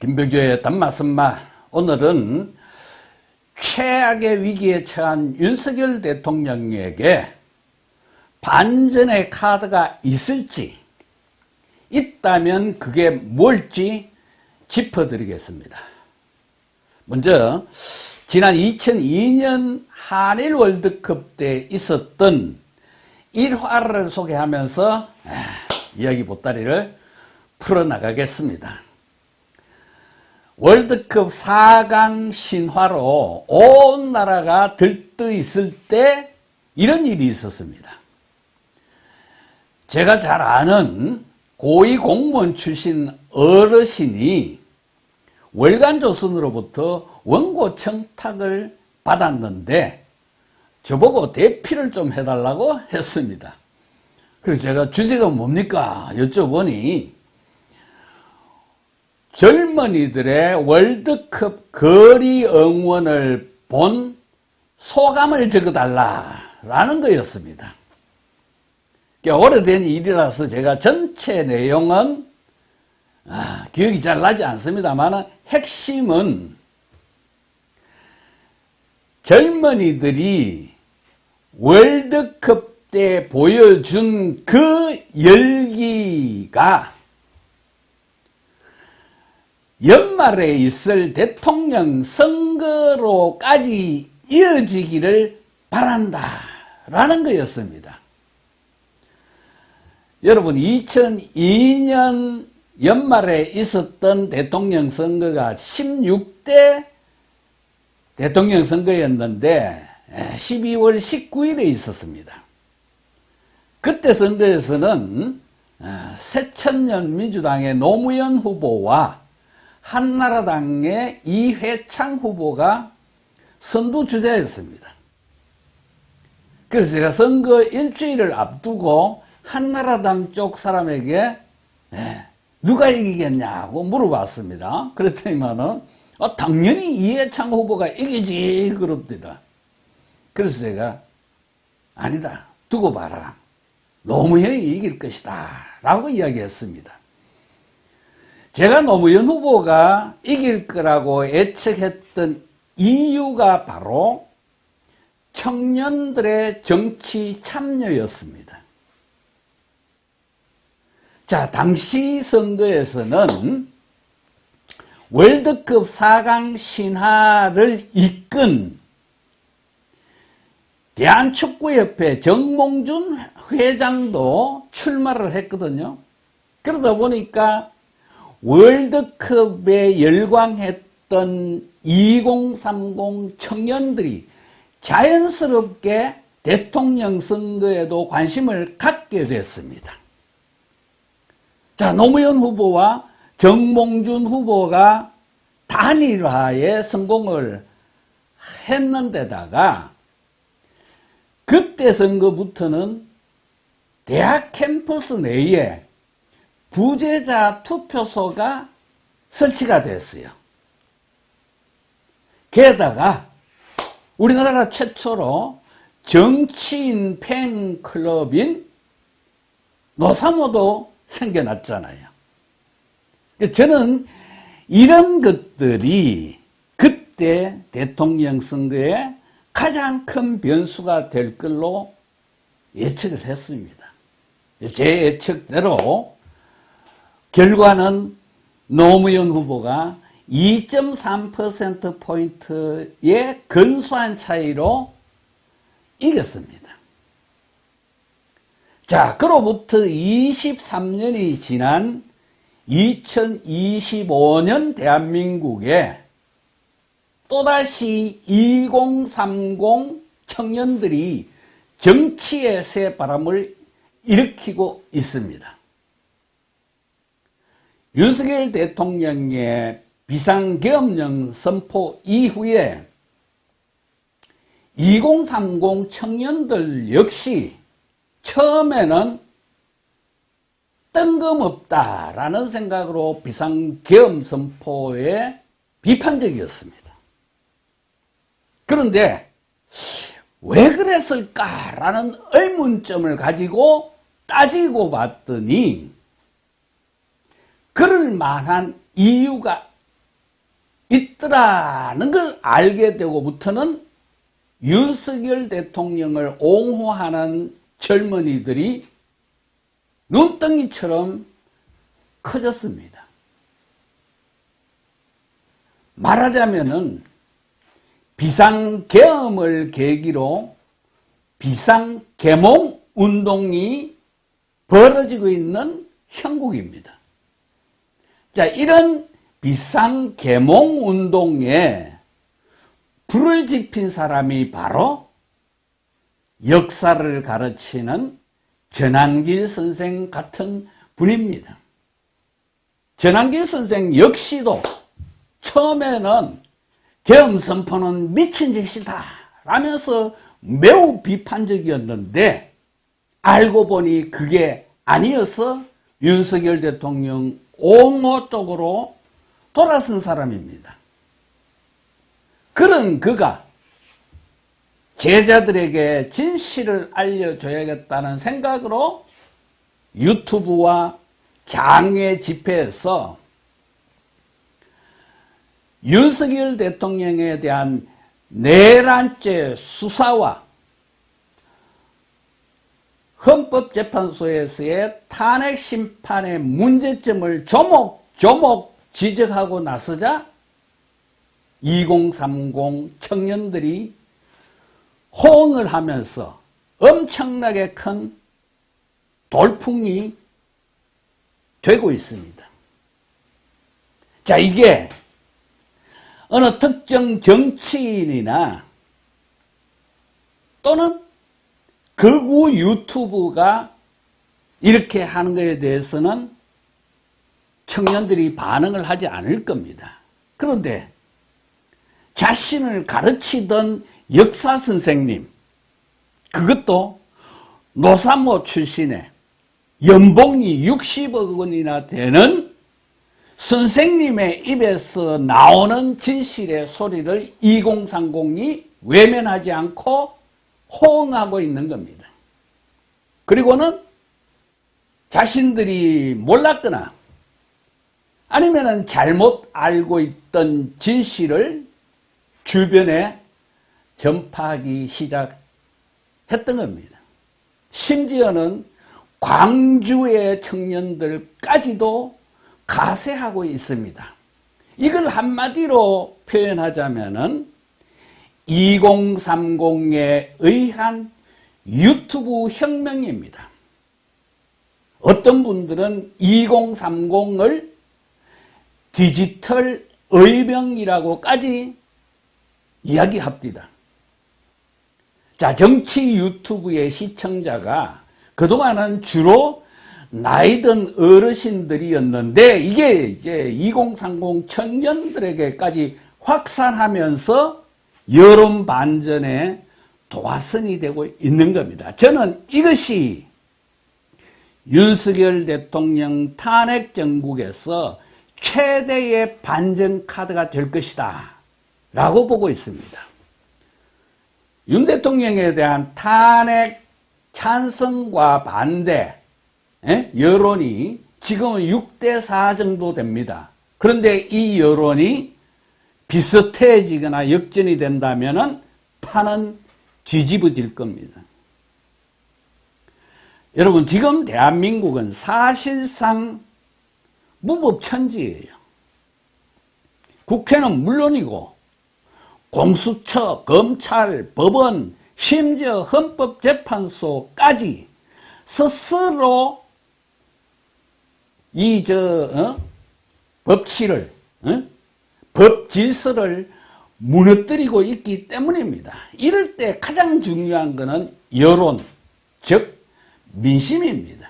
김병조의 단맛선맛. 오늘은 최악의 위기에 처한 윤석열 대통령에게 반전의 카드가 있을지, 있다면 그게 뭘지 짚어드리겠습니다. 먼저 지난 2002년 한일 월드컵 때 있었던 일화를 소개하면서 이야기 보따리를 풀어나가겠습니다. 월드컵 4강 신화로 온 나라가 들떠 있을 때 이런 일이 있었습니다. 제가 잘 아는 고위 공무원 출신 어르신이 월간조선으로부터 원고 청탁을 받았는데 저보고 대피를 좀 해달라고 했습니다. 그래서 제가 주제가 뭡니까? 여쭤보니 젊은이들의 월드컵 거리 응원을 본 소감을 적어달라라는 거였습니다. 오래된 일이라서 제가 전체 내용은 기억이 잘 나지 않습니다만 핵심은 젊은이들이 월드컵 때 보여준 그 열기가 연말에 있을 대통령 선거로까지 이어지기를 바란다라는 거였습니다. 여러분, 2002년 연말에 있었던 대통령 선거가 16대 대통령 선거였는데 12월 19일에 있었습니다. 그때 선거에서는 새천년 민주당의 노무현 후보와 한나라당의 이회창 후보가 선두주자였습니다. 그래서 제가 선거 일주일을 앞두고 한나라당 쪽 사람에게 누가 이기겠냐고 물어봤습니다. 그랬더니만은 당연히 이회창 후보가 이기지 그럽니다. 그래서 제가 아니다, 두고 봐라, 노무현이 이길 것이다 라고 이야기했습니다. 제가 노무현 후보가 이길 거라고 예측했던 이유가 바로 청년들의 정치 참여였습니다. 자, 당시 선거에서는 월드컵 4강 신화를 이끈 대한축구협회 정몽준 회장도 출마를 했거든요. 그러다 보니까 월드컵에 열광했던 2030 청년들이 자연스럽게 대통령 선거에도 관심을 갖게 됐습니다. 자, 노무현 후보와 정몽준 후보가 단일화에 성공을 했는데다가 그때 선거부터는 대학 캠퍼스 내에 부재자 투표소가 설치가 됐어요. 게다가 우리나라 최초로 정치인 팬클럽인 노사모도 생겨났잖아요. 저는 이런 것들이 그때 대통령 선거에 가장 큰 변수가 될 걸로 예측을 했습니다. 제 예측대로 결과는 노무현 후보가 2.3%포인트의 근소한 차이로 이겼습니다. 자, 그로부터 23년이 지난 2025년 대한민국에 또다시 2030 청년들이 정치의 새바람을 일으키고 있습니다. 윤석열 대통령의 비상계엄령 선포 이후에 2030 청년들 역시 처음에는 뜬금없다라는 생각으로 비상계엄 선포에 비판적이었습니다. 그런데 왜 그랬을까라는 의문점을 가지고 따지고 봤더니 그럴 만한 이유가 있더라는 걸 알게 되고부터는 윤석열 대통령을 옹호하는 젊은이들이 눈덩이처럼 커졌습니다. 말하자면은 비상계엄을 계기로 비상계몽 운동이 벌어지고 있는 형국입니다. 자, 이런 비상계몽 운동에 불을 지핀 사람이 바로 역사를 가르치는 전한길 선생 같은 분입니다. 전한길 선생 역시도 처음에는 계엄 선포는 미친 짓이다 라면서 매우 비판적이었는데 알고 보니 그게 아니어서 윤석열 대통령 옹호 쪽으로 돌아선 사람입니다. 그런 그가 제자들에게 진실을 알려줘야겠다는 생각으로 유튜브와 장외 집회에서 윤석열 대통령에 대한 내란죄 수사와 헌법재판소에서의 탄핵 심판의 문제점을 조목조목 지적하고 나서자 2030 청년들이 호응을 하면서 엄청나게 큰 돌풍이 되고 있습니다. 자, 이게 어느 특정 정치인이나 또는 극우 유튜브가 이렇게 하는 것에 대해서는 청년들이 반응을 하지 않을 겁니다. 그런데 자신을 가르치던 역사 선생님, 그것도 노사모 출신의 연봉이 60억 원이나 되는 선생님의 입에서 나오는 진실의 소리를 2030이 외면하지 않고 호응하고 있는 겁니다. 그리고는 자신들이 몰랐거나 아니면은 잘못 알고 있던 진실을 주변에 전파하기 시작했던 겁니다. 심지어는 광주의 청년들까지도 가세하고 있습니다. 이걸 한마디로 표현하자면은 2030에 의한 유튜브 혁명입니다. 어떤 분들은 2030을 디지털 의병이라고까지 이야기합니다. 자, 정치 유튜브의 시청자가 그동안은 주로 나이든 어르신들이었는데 이게 이제 2030 청년들에게까지 확산하면서 여론 반전에 도화선이 되고 있는 겁니다. 저는 이것이 윤석열 대통령 탄핵 정국에서 최대의 반전 카드가 될 것이다 라고 보고 있습니다. 윤 대통령에 대한 탄핵 찬성과 반대 여론이 지금은 6대4 정도 됩니다. 그런데 이 여론이 비슷해지거나 역전이 된다면 판은 뒤집어질 겁니다. 여러분, 지금 대한민국은 사실상 무법천지예요. 국회는 물론이고 공수처, 검찰, 법원, 심지어 헌법재판소까지 스스로 법치를, 법 질서를 무너뜨리고 있기 때문입니다. 이럴 때 가장 중요한 것은 여론, 즉 민심입니다.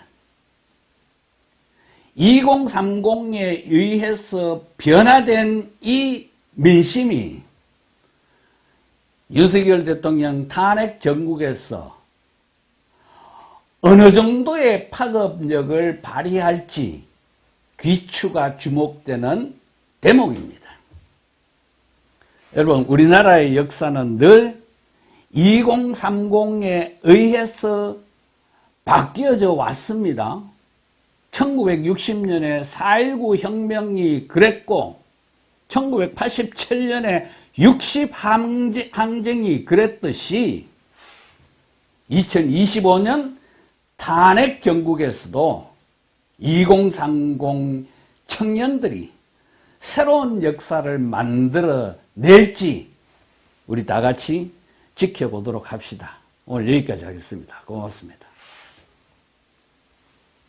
2030에 의해서 변화된 이 민심이 윤석열 대통령 탄핵 정국에서 어느 정도의 파급력을 발휘할지 귀추가 주목되는 대목입니다. 여러분, 우리나라의 역사는 늘 2030에 의해서 바뀌어져 왔습니다. 1960년에 4.19 혁명이 그랬고 1987년에 60항쟁이 그랬듯이 2025년 탄핵 정국에서도 2030 청년들이 새로운 역사를 만들어 낼지 우리 다 같이 지켜보도록 합시다. 오늘 여기까지 하겠습니다. 고맙습니다.